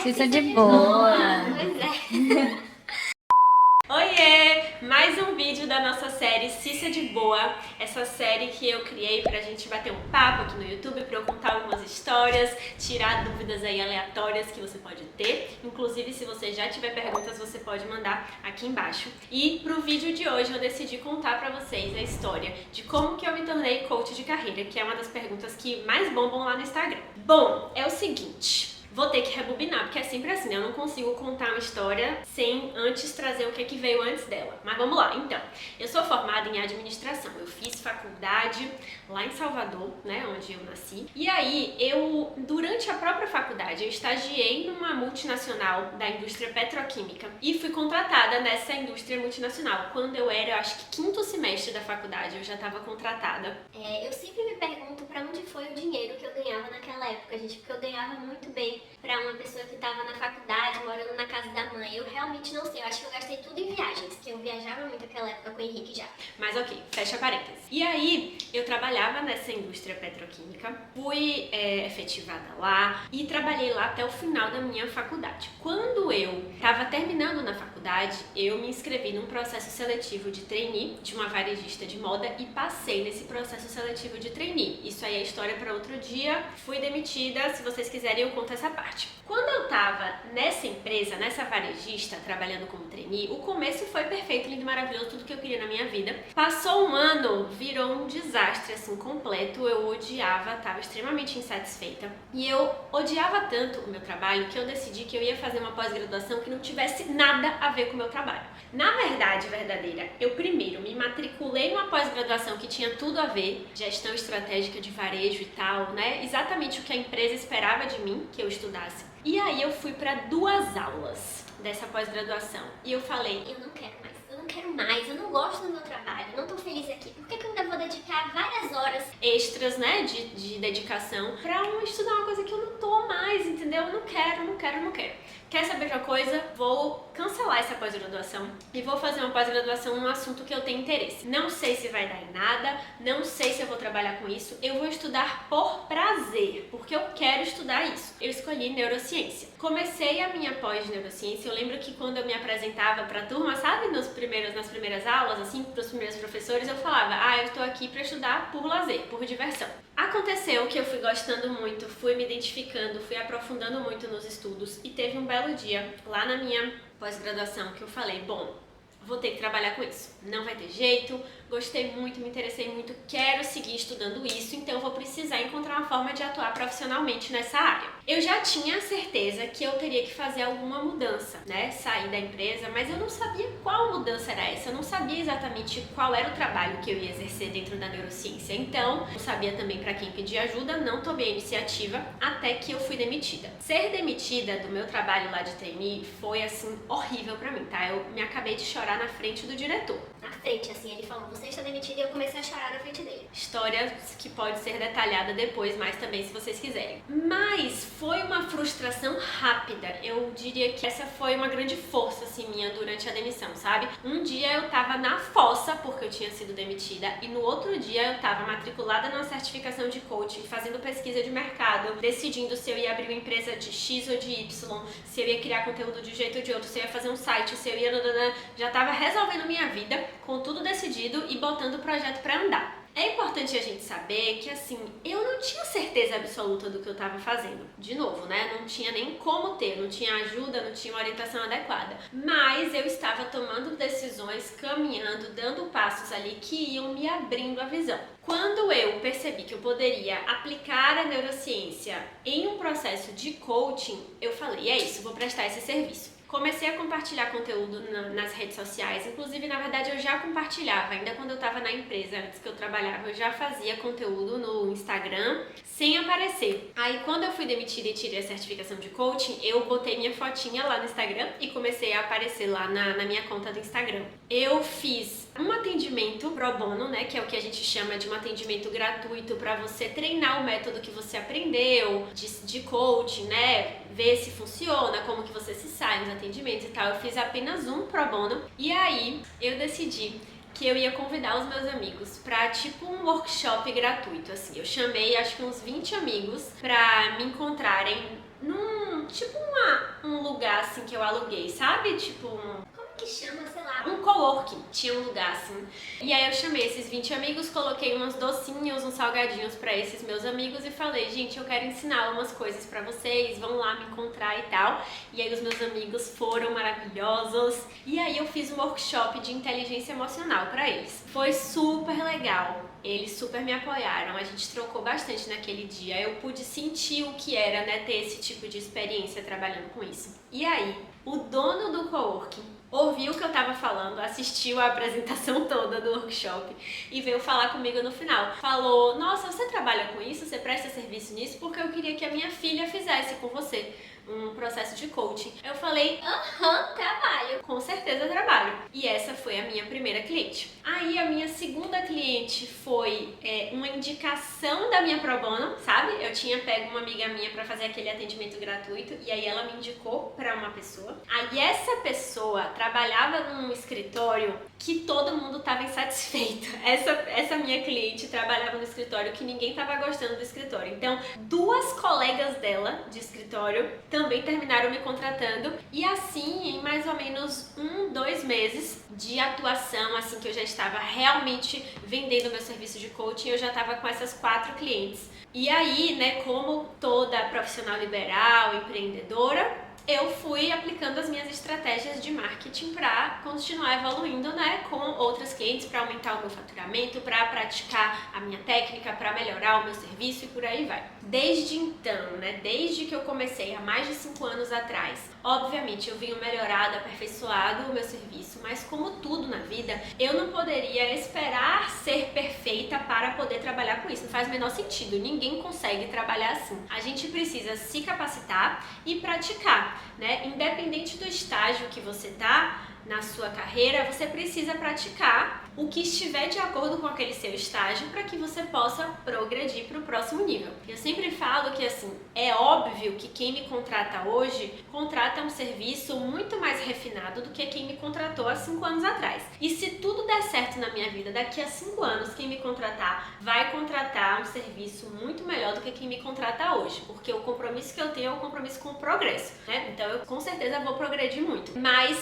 Cissa de boa. Pois é. Oiê! Mais um vídeo da nossa série Cissa de Boa. Essa série que eu criei pra gente bater um papo aqui no YouTube, pra eu contar algumas histórias, tirar dúvidas aí aleatórias que você pode ter. Inclusive, se você já tiver perguntas, você pode mandar aqui embaixo. E pro vídeo de hoje eu decidi contar pra vocês a história de como que eu me tornei coach de carreira, que é uma das perguntas que mais bombam lá no Instagram. Bom, é o seguinte... Vou ter que rebobinar, porque é sempre assim, né? Eu não consigo contar uma história sem antes trazer o que veio antes dela. Mas vamos lá, então. Eu sou formada em administração. Eu fiz faculdade lá em Salvador, né? Onde eu nasci. E aí, durante a própria faculdade, eu estagiei numa multinacional da indústria petroquímica e fui contratada nessa indústria multinacional. Quando eu era, acho que quinto semestre da faculdade, eu já estava contratada. Eu sempre me pergunto pra onde foi o dinheiro que eu ganhava naquela época, gente, porque eu ganhava muito bem pra uma pessoa que tava na faculdade, morando na casa da mãe. Eu realmente não sei, eu acho que eu gastei tudo em viagens, que eu viajava muito naquela época com o Henrique já. Mas ok, fecha parênteses. E aí, eu trabalhava nessa indústria petroquímica, fui efetivada lá e trabalhei lá até o final da minha faculdade. Quando eu estava terminando na faculdade, eu me inscrevi num processo seletivo de trainee de uma varejista de moda e passei nesse processo seletivo de trainee. Isso aí é história para outro dia. Fui demitida, se vocês quiserem eu conto essa parte. Quando eu tava nessa empresa, nessa varejista, trabalhando como trainee, o começo foi perfeito, lindo, maravilhoso, tudo que eu queria na minha vida. Passou um ano, virou um desastre, assim, completo. Eu odiava, tava extremamente insatisfeita. E eu odiava tanto o meu trabalho que eu decidi que eu ia fazer uma pós-graduação que não tivesse nada a ver com o meu trabalho. Na verdade, verdadeira, eu primeiro me matriculei numa pós-graduação que tinha tudo a ver, gestão estratégica de varejo e tal, né? Exatamente o que a empresa esperava de mim, que eu estudasse. E aí eu fui para 2 aulas dessa pós-graduação. E eu falei, eu não quero mais, eu não gosto do meu trabalho, não tô feliz aqui, por que eu ainda vou dedicar várias horas extras, né, de dedicação pra estudar uma coisa que eu não tô mais, entendeu? Eu não quero. Quer saber de uma coisa? Vou cancelar essa pós-graduação e vou fazer uma pós-graduação num assunto que eu tenho interesse. Não sei se vai dar em nada, não sei se eu vou trabalhar com isso, eu vou estudar por prazer, porque eu quero estudar isso. Eu escolhi neurociência. Comecei a minha pós de neurociência, eu lembro que quando eu me apresentava pra turma, sabe, nas primeiras aulas, assim, pros primeiros professores, eu falava, eu tô aqui pra estudar por lazer, por diversão. Aconteceu que eu fui gostando muito, fui me identificando, fui aprofundando muito nos estudos e teve um belo dia lá na minha pós-graduação que eu falei, bom, vou ter que trabalhar com isso, não vai ter jeito, gostei muito, me interessei muito, quero seguir estudando isso, então eu vou precisar encontrar uma forma de atuar profissionalmente nessa área. Eu já tinha certeza que eu teria que fazer alguma mudança, né, sair da empresa, mas eu não sabia qual mudança era essa, eu não sabia exatamente qual era o trabalho que eu ia exercer dentro da neurociência, então eu sabia também para quem pedir ajuda, não tomei a iniciativa até que eu fui demitida. Ser demitida do meu trabalho lá de trainee foi assim horrível pra mim, tá? Eu me acabei de chorar na frente do diretor. Na frente, assim, ele falou, você está demitida, e eu comecei a chorar na frente dele. História que pode ser detalhada depois, mas também se vocês quiserem. Mas foi uma frustração rápida. Eu diria que essa foi uma grande força, assim, minha durante a demissão, sabe? Um dia eu tava na fossa porque eu tinha sido demitida e no outro dia eu tava matriculada numa certificação de coaching, fazendo pesquisa de mercado, decidindo se eu ia abrir uma empresa de X ou de Y, se eu ia criar conteúdo de um jeito ou de outro, se eu ia fazer um site, se eu ia... Já tava resolvendo minha vida, com tudo decidido e botando o projeto pra andar. É importante a gente saber que, assim, eu não tinha certeza absoluta do que eu tava fazendo. De novo, né? Não tinha nem como ter, não tinha ajuda, não tinha uma orientação adequada. Mas eu estava tomando decisões, caminhando, dando passos ali que iam me abrindo a visão. Quando eu percebi que eu poderia aplicar a neurociência em um processo de coaching, eu falei, é isso, vou prestar esse serviço. Comecei a compartilhar conteúdo nas redes sociais, inclusive, na verdade, eu já compartilhava, ainda quando eu estava na empresa, antes que eu trabalhava, eu já fazia conteúdo no Instagram, sem aparecer. Aí, quando eu fui demitida e tirei a certificação de coaching, eu botei minha fotinha lá no Instagram e comecei a aparecer lá na minha conta do Instagram. Eu fiz um atendimento pro bono, né, que é o que a gente chama de um atendimento gratuito para você treinar o método que você aprendeu de coaching, né, ver se funciona, como que você se sai nos atendimentos e tal. Eu fiz apenas um pro bono e aí eu decidi que eu ia convidar os meus amigos pra tipo um workshop gratuito, assim. Eu chamei acho que uns 20 amigos pra me encontrarem num tipo lugar assim que eu aluguei, sabe? Tipo Como que chama, sei lá? um coworking, tinha um lugar assim. E aí eu chamei esses 20 amigos, coloquei uns docinhos, uns salgadinhos pra esses meus amigos e falei, gente, eu quero ensinar umas coisas pra vocês, vão lá me encontrar e tal. E aí os meus amigos foram maravilhosos. E aí eu fiz um workshop de inteligência emocional pra eles. Foi super legal. Eles super me apoiaram, a gente trocou bastante naquele dia. Eu pude sentir o que era, né, ter esse tipo de experiência trabalhando com isso. E aí, o dono do coworking ouviu o que eu tava falando, assistiu a apresentação toda do workshop e veio falar comigo no final. Falou, nossa, você trabalha com isso? Você presta serviço nisso? Porque eu queria que a minha filha fizesse com você um processo de coaching. Eu falei, Trabalho. com certeza trabalho. E essa foi a minha primeira cliente. Aí a minha segunda cliente foi uma indicação da minha pro bono, sabe? Eu tinha pego uma amiga minha pra fazer aquele atendimento gratuito e aí ela me indicou pra uma pessoa. Aí essa pessoa trabalhava num escritório que todo mundo tava insatisfeito. Essa minha cliente trabalhava no escritório que ninguém tava gostando do escritório. Então, duas colegas dela de escritório também terminaram me contratando e assim, em mais ou menos 2 meses de atuação, assim que eu já estava realmente vendendo meu serviço de coaching, eu já estava com essas 4 clientes. E aí, né, como toda profissional liberal, empreendedora, eu fui aplicando as minhas estratégias de marketing para continuar evoluindo, né, com outras clientes, para aumentar o meu faturamento, para praticar a minha técnica, para melhorar o meu serviço e por aí vai. Desde então, né, desde que eu comecei há mais de 5 anos atrás, obviamente eu venho melhorado, aperfeiçoado o meu serviço, mas como tudo na vida, eu não poderia esperar ser perfeita para poder trabalhar com isso. Não faz o menor sentido, ninguém consegue trabalhar assim. A gente precisa se capacitar e praticar, né? Independente do estágio que você tá na sua carreira, você precisa praticar o que estiver de acordo com aquele seu estágio para que você possa progredir para o próximo nível. Eu sempre falo que assim, é óbvio que quem me contrata hoje contrata um serviço muito mais refinado do que quem me contratou há 5 anos atrás. E se tudo der certo na minha vida, daqui a 5 anos quem me contratar vai contratar um serviço muito melhor do que quem me contrata hoje, porque o compromisso que eu tenho é o compromisso com o progresso, né? Então eu com certeza vou progredir muito. Mas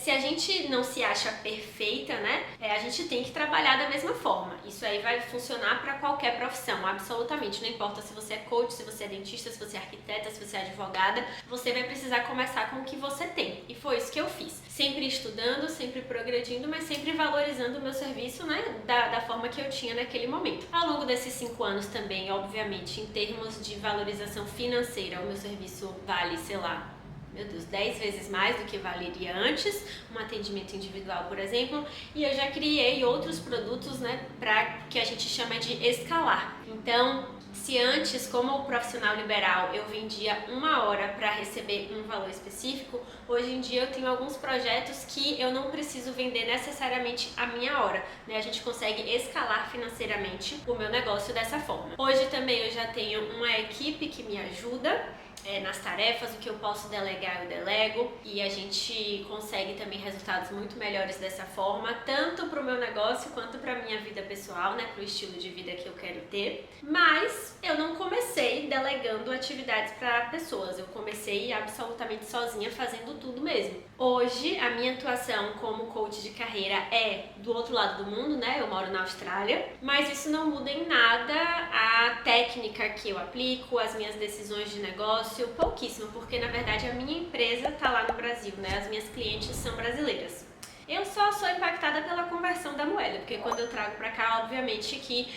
se a gente não se acha perfeita, né? A gente tem que trabalhar da mesma forma. Isso aí vai funcionar para qualquer profissão, absolutamente. Não importa se você é coach, se você é dentista, se você é arquiteta, se você é advogada, você vai precisar começar com o que você tem. E foi isso que eu fiz. Sempre estudando, sempre progredindo, mas sempre valorizando o meu serviço, né? Da forma que eu tinha naquele momento. Ao longo desses 5 anos também, obviamente, em termos de valorização financeira, o meu serviço vale, sei lá, meu Deus, 10 vezes mais do que valeria antes, um atendimento individual, por exemplo, e eu já criei outros produtos, né, para que a gente chama de escalar. Então, se antes, como profissional liberal, eu vendia 1 hora para receber um valor específico, hoje em dia eu tenho alguns projetos que eu não preciso vender necessariamente a minha hora, né? A gente consegue escalar financeiramente o meu negócio dessa forma. Hoje também eu já tenho uma equipe que me ajuda nas tarefas, o que eu posso delegar eu delego e a gente consegue também resultados muito melhores dessa forma, tanto para o meu negócio quanto para a minha vida pessoal, né, para o estilo de vida que eu quero ter. Mas eu não comecei delegando atividades para pessoas, eu comecei absolutamente sozinha fazendo tudo mesmo. Hoje a minha atuação como coach de carreira é do outro lado do mundo, né, eu moro na Austrália, mas isso não muda em nada a técnica que eu aplico, as minhas decisões de negócio, pouquíssimo, porque na verdade a minha empresa tá lá no Brasil, né? As minhas clientes são brasileiras. Eu só sou impactada pela conversão da moeda, porque quando eu trago pra cá, obviamente que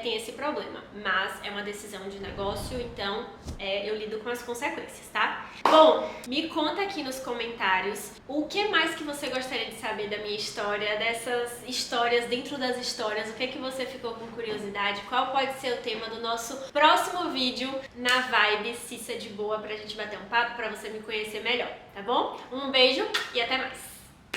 tem esse problema. Mas é uma decisão de negócio, então eu lido com as consequências, tá? Bom, me conta aqui nos comentários o que mais que você gostaria de saber da minha história, dessas histórias dentro das histórias, o que que você ficou com curiosidade, qual pode ser o tema do nosso próximo vídeo na vibe Cissa de Boa pra gente bater um papo, pra você me conhecer melhor, tá bom? Um beijo e até mais!